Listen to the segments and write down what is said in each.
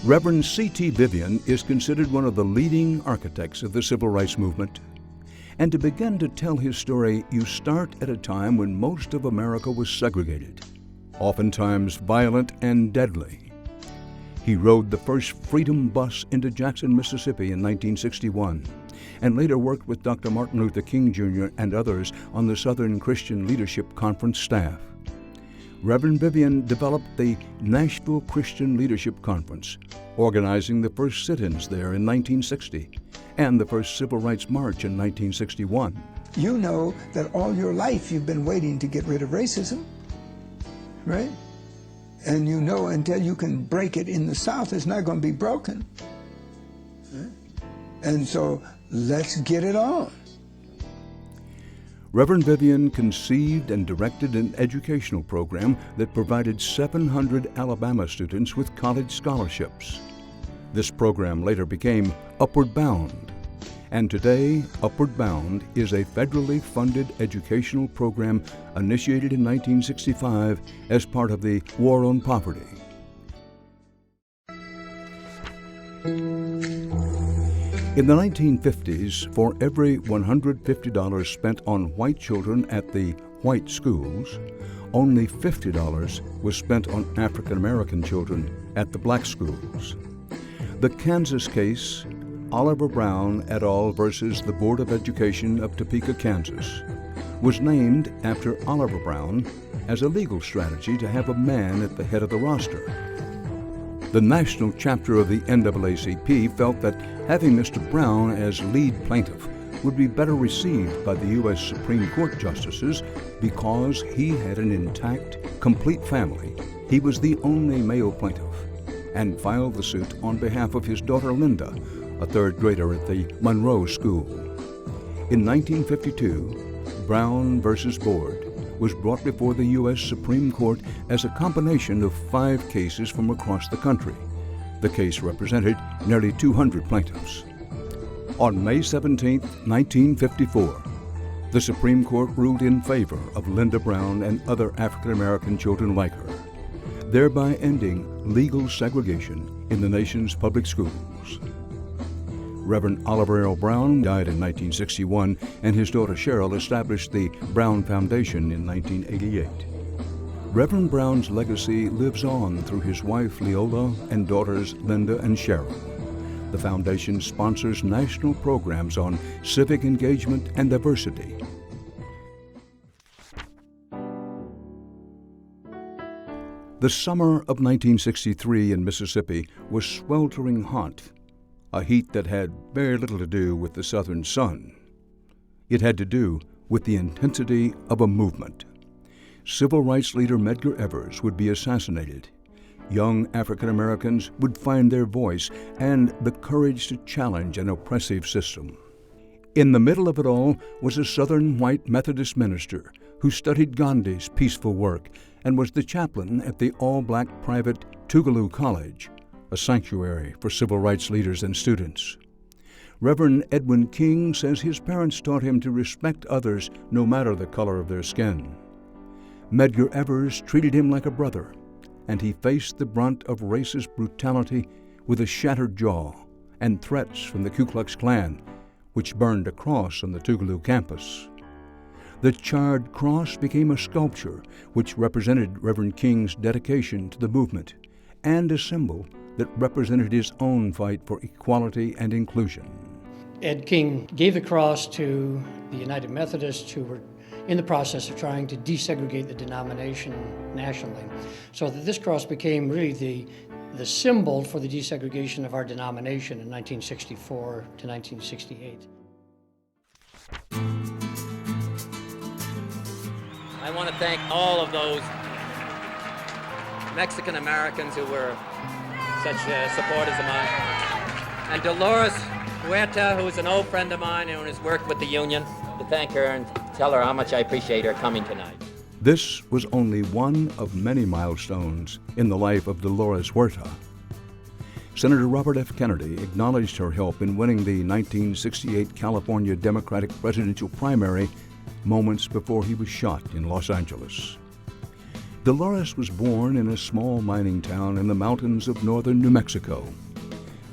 Reverend C.T. Vivian is considered one of the leading architects of the civil rights movement. And to begin to tell his story, you start at a time when most of America was segregated, oftentimes violent and deadly. He rode the first Freedom Bus into Jackson, Mississippi in 1961, and later worked with Dr. Martin Luther King Jr. and others on the Southern Christian Leadership Conference staff. Reverend Vivian developed the Nashville Christian Leadership Conference, organizing the first sit-ins there in 1960 and the first Civil Rights March in 1961. You know that all your life you've been waiting to get rid of racism, right? And you know until you can break it in the South, it's not going to be broken. Right? And so let's get it on. Reverend Vivian conceived and directed an educational program that provided 700 Alabama students with college scholarships. This program later became Upward Bound, and today Upward Bound is a federally funded educational program initiated in 1965 as part of the War on Poverty. In the 1950s, for every $150 spent on white children at the white schools, only $50 was spent on African American children at the black schools. The Kansas case, Oliver Brown et al. Versus the Board of Education of Topeka, Kansas, was named after Oliver Brown as a legal strategy to have a man at the head of the roster. The national chapter of the NAACP felt that having Mr. Brown as lead plaintiff would be better received by the U.S. Supreme Court justices because he had an intact, complete family. He was the only male plaintiff, and filed the suit on behalf of his daughter Linda, a third grader at the Monroe School. In 1952, Brown versus Board was brought before the U.S. Supreme Court as a combination of 5 cases from across the country. The case represented nearly 200 plaintiffs. On May 17, 1954, the Supreme Court ruled in favor of Linda Brown and other African American children like her, thereby ending legal segregation in the nation's public schools. Reverend Oliver L. Brown died in 1961, and his daughter Cheryl established the Brown Foundation in 1988. Reverend Brown's legacy lives on through his wife Leola and daughters Linda and Cheryl. The foundation sponsors national programs on civic engagement and diversity. The summer of 1963 in Mississippi was sweltering hot, a heat that had very little to do with the southern sun. It had to do with the intensity of a movement. Civil rights leader Medgar Evers would be assassinated. Young African Americans would find their voice and the courage to challenge an oppressive system. In the middle of it all was a Southern white Methodist minister who studied Gandhi's peaceful work and was the chaplain at the all-black private Tougaloo College, a sanctuary for civil rights leaders and students. Reverend Edwin King says his parents taught him to respect others no matter the color of their skin. Medgar Evers treated him like a brother, and he faced the brunt of racist brutality with a shattered jaw and threats from the Ku Klux Klan, which burned a cross on the Tougaloo campus. The charred cross became a sculpture which represented Reverend King's dedication to the movement and a symbol that represented his own fight for equality and inclusion. Ed King gave the cross to the United Methodists who were in the process of trying to desegregate the denomination nationally, so that this cross became really the symbol for the desegregation of our denomination in 1964 to 1968. I want to thank all of those Mexican Americans who were such supporters of mine. And Dolores Huerta, who is an old friend of mine and has worked with the union, to thank her and tell her how much I appreciate her coming tonight. This was only one of many milestones in the life of Dolores Huerta. Senator Robert F. Kennedy acknowledged her help in winning the 1968 California Democratic presidential primary moments before he was shot in Los Angeles. Dolores was born in a small mining town in the mountains of northern New Mexico.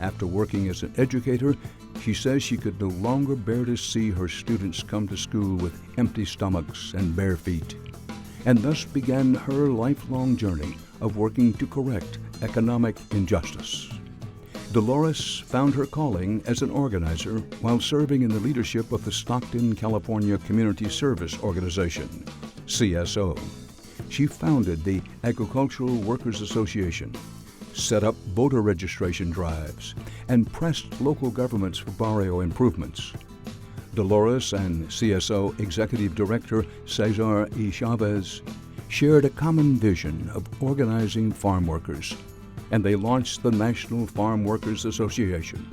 After working as an educator, she says she could no longer bear to see her students come to school with empty stomachs and bare feet, and thus began her lifelong journey of working to correct economic injustice. Dolores found her calling as an organizer while serving in the leadership of the Stockton, California Community Service Organization, CSO. She founded the Agricultural Workers Association, set up voter registration drives, and pressed local governments for barrio improvements. Dolores and CSO Executive Director Cesar E. Chavez shared a common vision of organizing farm workers, and they launched the National Farm Workers Association.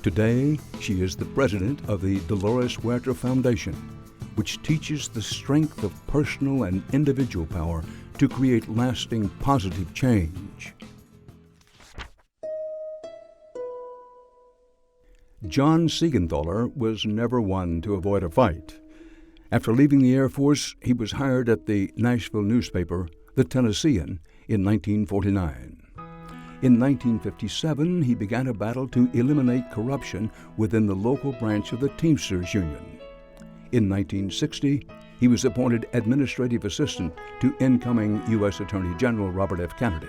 Today, she is the president of the Dolores Huerta Foundation, which teaches the strength of personal and individual power to create lasting positive change. John Seigenthaler was never one to avoid a fight. After leaving the Air Force, he was hired at the Nashville newspaper, The Tennessean, in 1949. In 1957, he began a battle to eliminate corruption within the local branch of the Teamsters Union. In 1960, he was appointed administrative assistant to incoming U.S. Attorney General Robert F. Kennedy.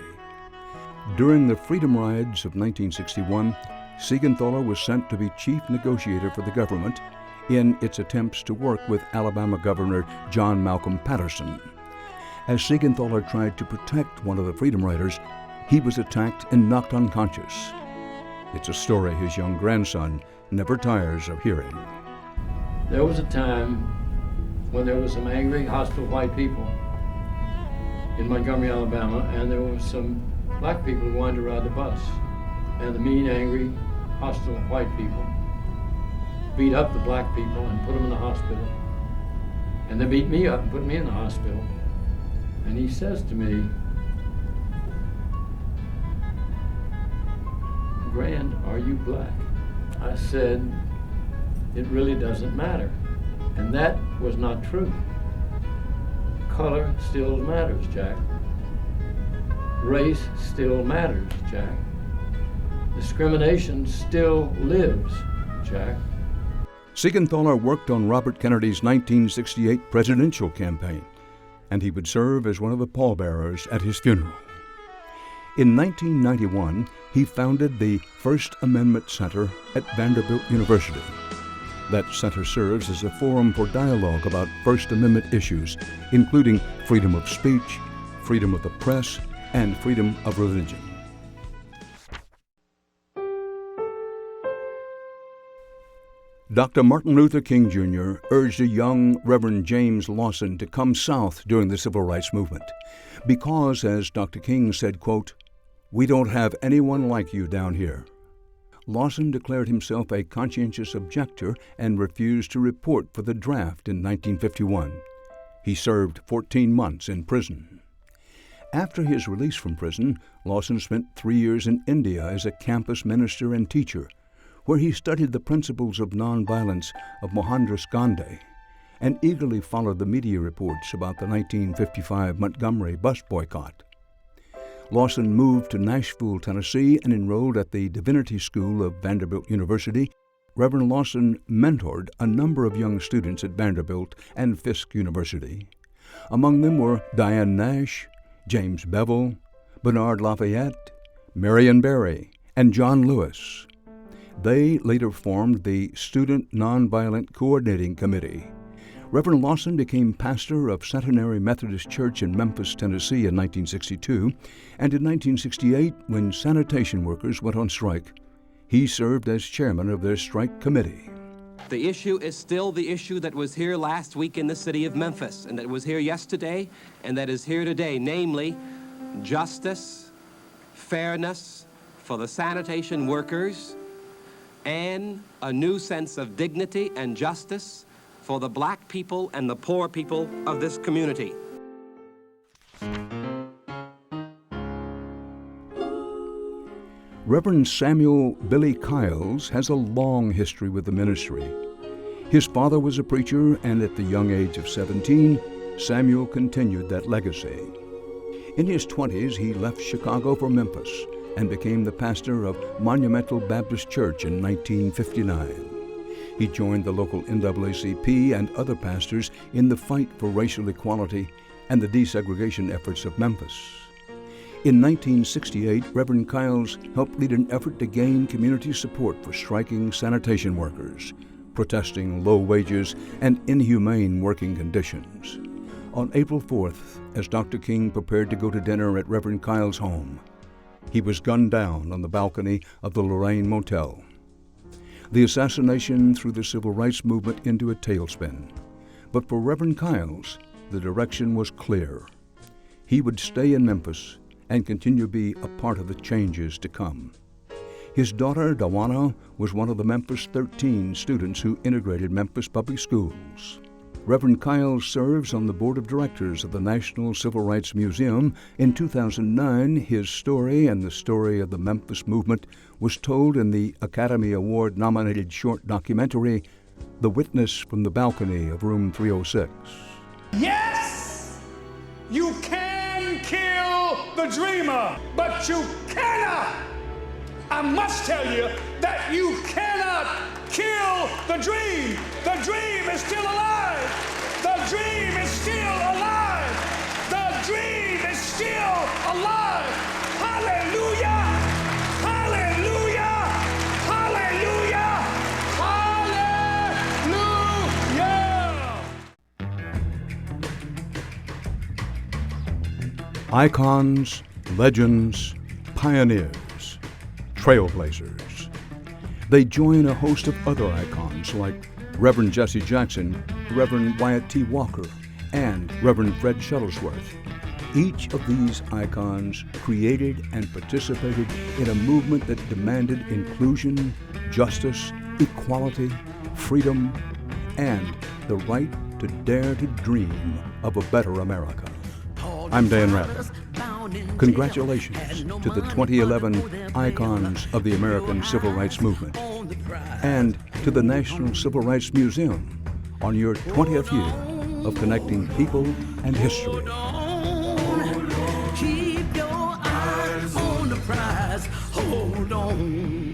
During the Freedom Rides of 1961, Seigenthaler was sent to be chief negotiator for the government in its attempts to work with Alabama Governor John Malcolm Patterson. As Seigenthaler tried to protect one of the Freedom Riders, he was attacked and knocked unconscious. It's a story his young grandson never tires of hearing. There was a time when there was some angry, hostile white people in Montgomery, Alabama, and there was some black people who wanted to ride the bus. And the mean, angry, hostile white people beat up the black people and put them in the hospital. And they beat me up and put me in the hospital. And he says to me, "Grand, are you black?" I said, "It really doesn't matter." And that was not true. Color still matters, Jack. Race still matters, Jack. Discrimination still lives, Jack. Seigenthaler worked on Robert Kennedy's 1968 presidential campaign, and he would serve as one of the pallbearers at his funeral. In 1991, he founded the First Amendment Center at Vanderbilt University. That center serves as a forum for dialogue about First Amendment issues, including freedom of speech, freedom of the press, and freedom of religion. Dr. Martin Luther King Jr. urged a young Reverend James Lawson to come south during the Civil Rights Movement because, as Dr. King said, quote, "We don't have anyone like you down here." Lawson declared himself a conscientious objector and refused to report for the draft in 1951. He served 14 months in prison. After his release from prison, Lawson spent 3 years in India as a campus minister and teacher, where he studied the principles of nonviolence of Mohandas Gandhi and eagerly followed the media reports about the 1955 Montgomery bus boycott. Lawson moved to Nashville, Tennessee, and enrolled at the Divinity School of Vanderbilt University. Reverend Lawson mentored a number of young students at Vanderbilt and Fisk University. Among them were Diane Nash, James Bevel, Bernard Lafayette, Marion Barry, and John Lewis. They later formed the Student Nonviolent Coordinating Committee. Reverend Lawson became pastor of Centenary Methodist Church in Memphis, Tennessee in 1962, and in 1968, when sanitation workers went on strike, he served as chairman of their strike committee. The issue is still the issue that was here last week in the city of Memphis, and that was here yesterday, and that is here today, namely justice, fairness for the sanitation workers, and a new sense of dignity and justice for the black people and the poor people of this community. Reverend Samuel Billy Kiles has a long history with the ministry. His father was a preacher, and at the young age of 17, Samuel continued that legacy. In his 20s, he left Chicago for Memphis and became the pastor of Monumental Baptist Church in 1959. He joined the local NAACP and other pastors in the fight for racial equality and the desegregation efforts of Memphis. In 1968, Reverend Kiles helped lead an effort to gain community support for striking sanitation workers, protesting low wages and inhumane working conditions. On April 4th, as Dr. King prepared to go to dinner at Reverend Kiles' home, he was gunned down on the balcony of the Lorraine Motel. The assassination threw the civil rights movement into a tailspin. But for Reverend Kiles, the direction was clear. He would stay in Memphis and continue to be a part of the changes to come. His daughter, Dawana, was one of the Memphis 13 students who integrated Memphis Public Schools. Reverend Kiles serves on the board of directors of the National Civil Rights Museum. In 2009, his story and the story of the Memphis movement was told in the Academy Award-nominated short documentary, The Witness from the Balcony of Room 306. Yes, you can kill the dreamer, but you cannot. I must tell you that you cannot kill the dream. The dream is still alive. The dream is still alive. The dream is still alive. Hallelujah! Hallelujah! Hallelujah! Hallelujah! Icons, legends, pioneers, trailblazers. They join a host of other icons like Reverend Jesse Jackson, Reverend Wyatt T. Walker, and Reverend Fred Shuttlesworth. Each of these icons created and participated in a movement that demanded inclusion, justice, equality, freedom, and the right to dare to dream of a better America. I'm Dan Rather. Congratulations to the 2011 Icons of the American Civil Rights Movement and to the National Civil Rights Museum on your 20th year of connecting people and history. Keep your eyes on the prize. Hold on.